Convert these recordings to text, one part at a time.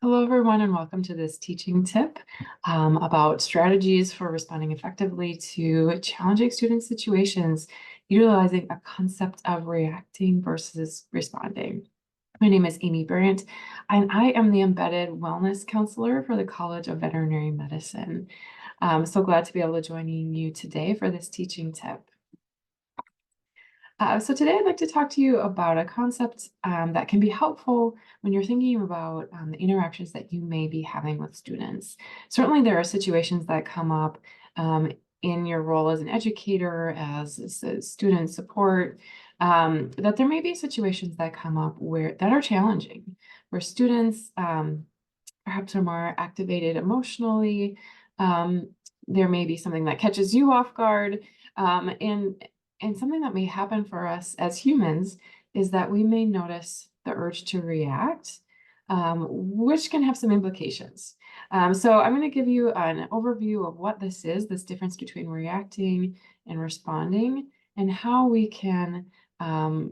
Hello, everyone, and welcome to this teaching tip about strategies for responding effectively to challenging student situations, utilizing a concept of reacting versus responding. My name is Amy Brandt, and I am the embedded wellness counselor for the College of Veterinary Medicine. I'm so glad to be able to join you today for this teaching tip. So today I'd like to talk to you about a concept that can be helpful when you're thinking about the interactions that you may be having with students. Certainly there are situations that come up in your role as an educator, as a student support, that there may be situations that come up that are challenging, where students perhaps are more activated emotionally. There may be something that catches you off guard, and something that may happen for us as humans is that we may notice the urge to react, which can have some implications. So I'm going to give you an overview of what this is, this difference between reacting and responding, and how we can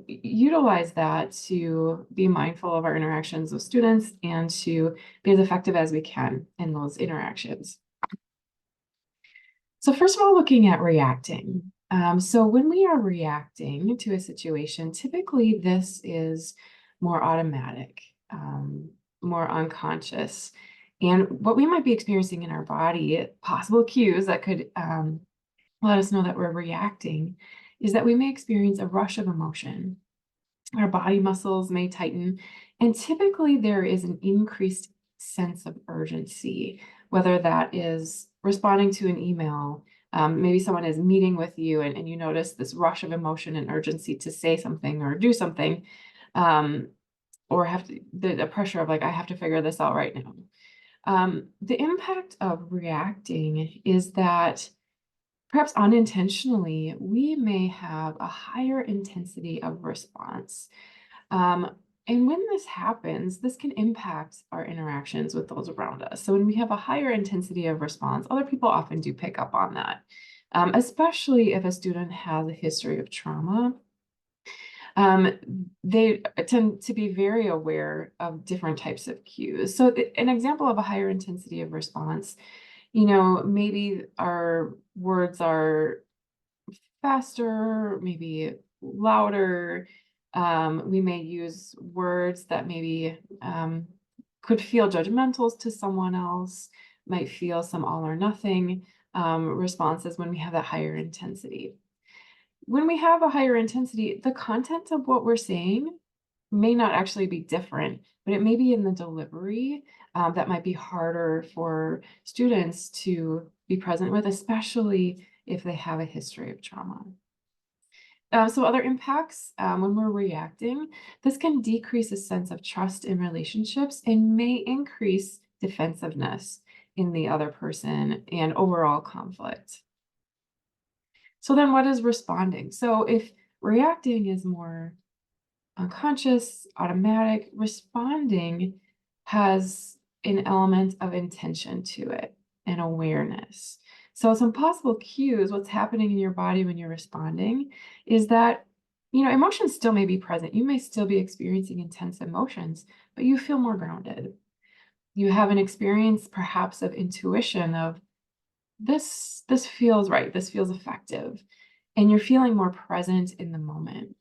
utilize that to be mindful of our interactions with students and to be as effective as we can in those interactions. So first of all, looking at reacting. So when we are reacting to a situation, typically this is more automatic, more unconscious. And what we might be experiencing in our body, possible cues that could let us know that we're reacting, is that we may experience a rush of emotion. Our body muscles may tighten, and typically there is an increased sense of urgency, whether that is responding to an email. Maybe someone is meeting with you and you notice this rush of emotion and urgency to say something or do something, or have the pressure of like, I have to figure this out right now. The impact of reacting is that perhaps unintentionally, we may have a higher intensity of response. And when this happens, this can impact our interactions with those around us. So when we have a higher intensity of response, other people often do pick up on that, especially if a student has a history of trauma. They tend to be very aware of different types of cues. So an example of a higher intensity of response, maybe our words are faster, maybe louder. We may use words that maybe could feel judgmental to someone else, might feel some all or nothing responses when we have that higher intensity. When we have a higher intensity, the content of what we're saying may not actually be different, but it may be in the delivery that might be harder for students to be present with, especially if they have a history of trauma. So other impacts when we're reacting, this can decrease a sense of trust in relationships and may increase defensiveness in the other person and overall conflict. So then what is responding? So if reacting is more unconscious, automatic, responding has an element of intention to it and awareness. So some possible cues, what's happening in your body when you're responding is that, emotions still may be present. You may still be experiencing intense emotions, but you feel more grounded. You have an experience perhaps of intuition of this feels right, this feels effective, and you're feeling more present in the moment.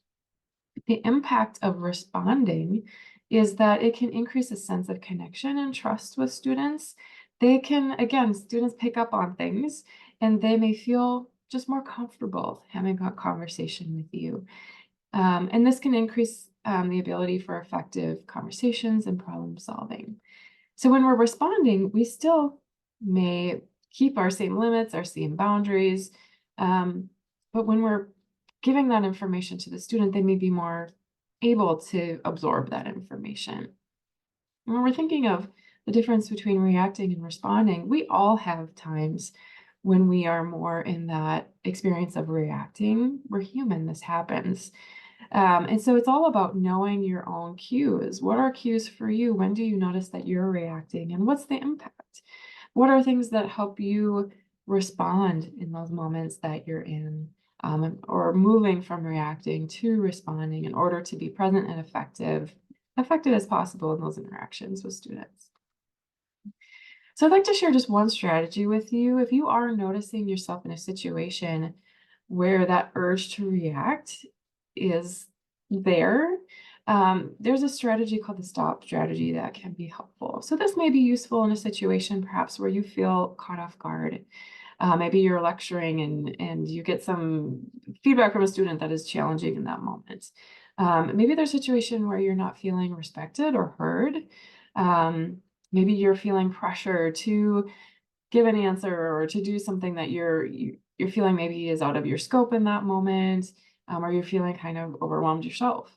The impact of responding is that it can increase a sense of connection and trust with students. They can, again, students pick up on things and they may feel just more comfortable having a conversation with you. And this can increase the ability for effective conversations and problem solving. So when we're responding, we still may keep our same limits, our same boundaries. But when we're giving that information to the student, they may be more able to absorb that information. And when we're thinking of the difference between reacting and responding, we all have times when we are more in that experience of reacting. We're human, this happens. And so it's all about knowing your own cues. What are cues for you? When do you notice that you're reacting? And what's the impact? What are things that help you respond in those moments that you're in? Or moving from reacting to responding in order to be present and effective as possible in those interactions with students. So I'd like to share just one strategy with you. If you are noticing yourself in a situation where that urge to react is there, there's a strategy called the stop strategy that can be helpful. So this may be useful in a situation perhaps where you feel caught off guard. Maybe you're lecturing and you get some feedback from a student that is challenging in that moment. Maybe there's a situation where you're not feeling respected or heard. Um, Maybe you're feeling pressure to give an answer or to do something that you're feeling maybe is out of your scope in that moment, or you're feeling kind of overwhelmed yourself.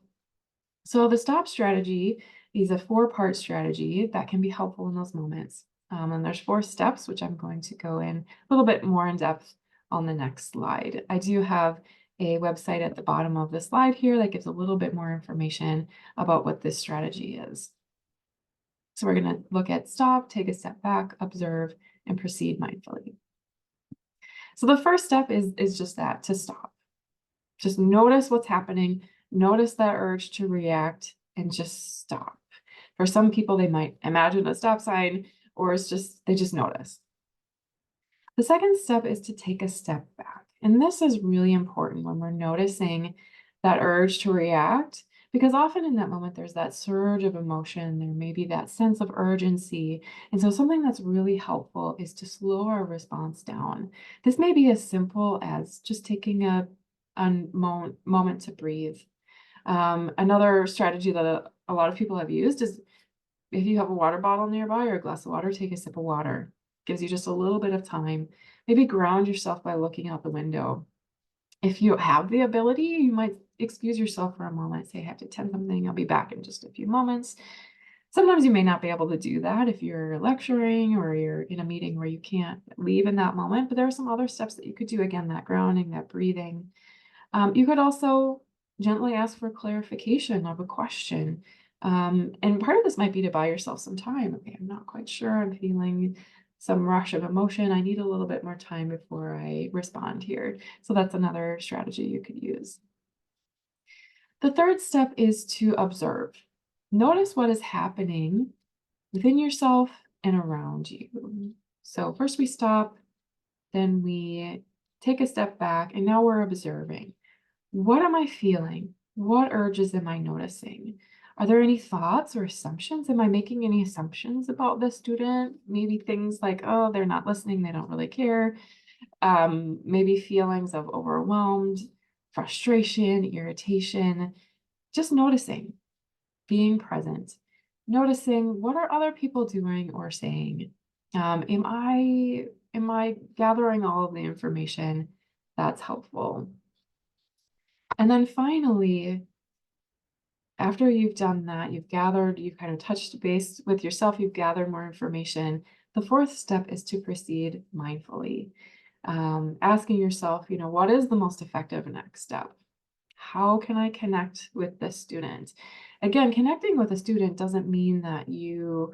So the stop strategy is a four-part strategy that can be helpful in those moments. And there's four steps, which I'm going to go in a little bit more in depth on the next slide. I do have a website at the bottom of the slide here that gives a little bit more information about what this strategy is. So we're going to look at stop, take a step back, observe, and proceed mindfully. So the first step is just that, to stop. Just notice what's happening, notice that urge to react, and just stop. For some people, they might imagine a stop sign, or it's just they just notice. The second step is to take a step back. And this is really important when we're noticing that urge to react, because often in that moment, there's that surge of emotion, there may be that sense of urgency. And so something that's really helpful is to slow our response down. This may be as simple as just taking a moment to breathe. Another strategy that a lot of people have used is if you have a water bottle nearby or a glass of water, take a sip of water. Gives you just a little bit of time. Maybe ground yourself by looking out the window. If you have the ability, you might excuse yourself for a moment. Say, I have to attend something. I'll be back in just a few moments. Sometimes you may not be able to do that if you're lecturing or you're in a meeting where you can't leave in that moment. But there are some other steps that you could do. Again, that grounding, that breathing. You could also gently ask for clarification of a question. And part of this might be to buy yourself some time. Okay, I'm not quite sure. I'm feeling some rush of emotion. I need a little bit more time before I respond here. So that's another strategy you could use. The third step is to observe. Notice what is happening within yourself and around you. So first we stop, then we take a step back, and now we're observing. What am I feeling? What urges am I noticing? Are there any thoughts or assumptions? Am I making any assumptions about the student? Maybe things like, oh, they're not listening, they don't really care. Maybe feelings of overwhelmed, frustration, irritation. Just noticing, being present, noticing what are other people doing or saying. Am I gathering all of the information that's helpful? And then finally, after you've done that, you've kind of touched base with yourself, you've gathered more information. The fourth step is to proceed mindfully. Asking yourself, what is the most effective next step? How can I connect with this student? Again, connecting with a student doesn't mean that you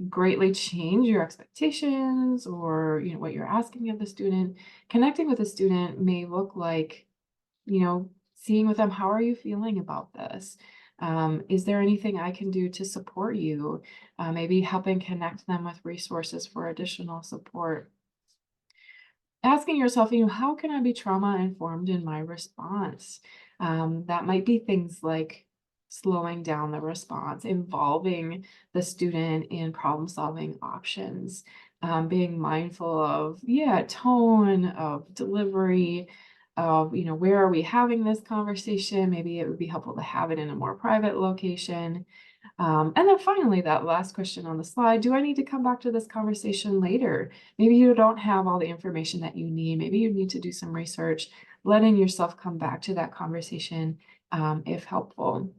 greatly change your expectations or what you're asking of the student. Connecting with a student may look like seeing with them, how are you feeling about this? Is there anything I can do to support you? Maybe helping connect them with resources for additional support. Asking yourself, how can I be trauma informed in my response? That might be things like slowing down the response, involving the student in problem solving options, being mindful of, tone, of delivery, of, where are we having this conversation? Maybe it would be helpful to have it in a more private location. And then finally, that last question on the slide, do I need to come back to this conversation later? Maybe you don't have all the information that you need. Maybe you need to do some research, letting yourself come back to that conversation if helpful.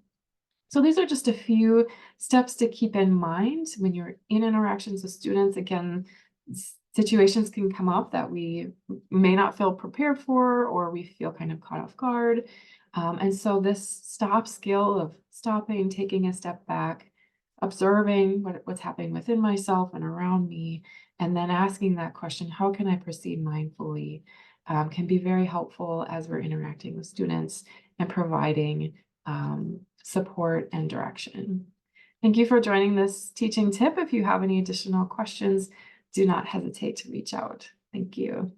So these are just a few steps to keep in mind when you're in interactions with students. Again, situations can come up that we may not feel prepared for, or we feel kind of caught off guard. And so this stop skill of stopping, taking a step back, observing what's happening within myself and around me, and then asking that question, how can I proceed mindfully, can be very helpful as we're interacting with students and providing support and direction. Thank you for joining this teaching tip. If you have any additional questions, do not hesitate to reach out. Thank you.